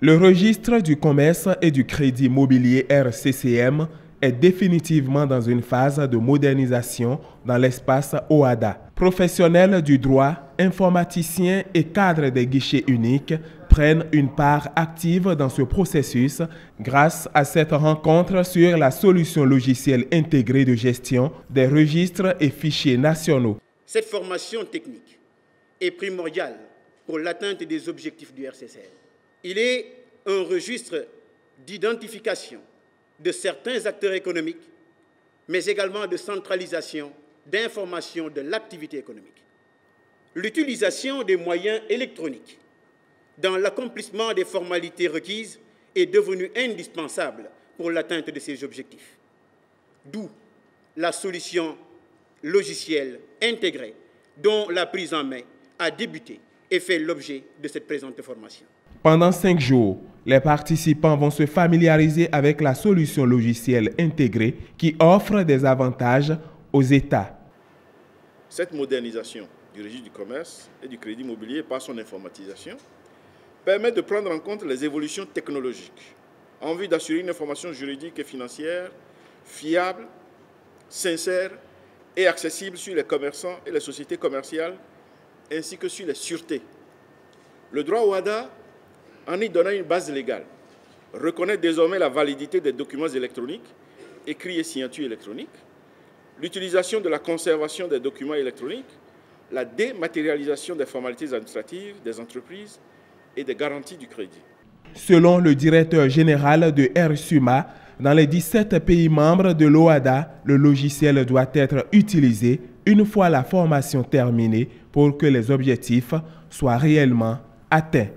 Le registre du commerce et du crédit mobilier RCCM est définitivement dans une phase de modernisation dans l'espace OHADA. Professionnels du droit, informaticiens et cadres des guichets uniques prennent une part active dans ce processus grâce à cette rencontre sur la solution logicielle intégrée de gestion des registres et fichiers nationaux. Cette formation technique est primordiale pour l'atteinte des objectifs du RCCM. Il est un registre d'identification de certains acteurs économiques, mais également de centralisation d'informations de l'activité économique. L'utilisation des moyens électroniques dans l'accomplissement des formalités requises est devenue indispensable pour l'atteinte de ces objectifs. D'où la solution logicielle intégrée dont la prise en main a débuté et fait l'objet de cette présente formation. Pendant 5 jours, les participants vont se familiariser avec la solution logicielle intégrée qui offre des avantages aux États. Cette modernisation du registre du commerce et du crédit immobilier par son informatisation permet de prendre en compte les évolutions technologiques en vue d'assurer une information juridique et financière fiable, sincère et accessible sur les commerçants et les sociétés commerciales ainsi que sur les sûretés. Le droit OHADA, en y donnant une base légale, reconnaît désormais la validité des documents électroniques, écrits et signatures électroniques, l'utilisation de la conservation des documents électroniques, la dématérialisation des formalités administratives des entreprises et des garanties du crédit. Selon le directeur général de RSUMA, dans les 17 pays membres de l'OHADA, le logiciel doit être utilisé une fois la formation terminée pour que les objectifs soient réellement atteints.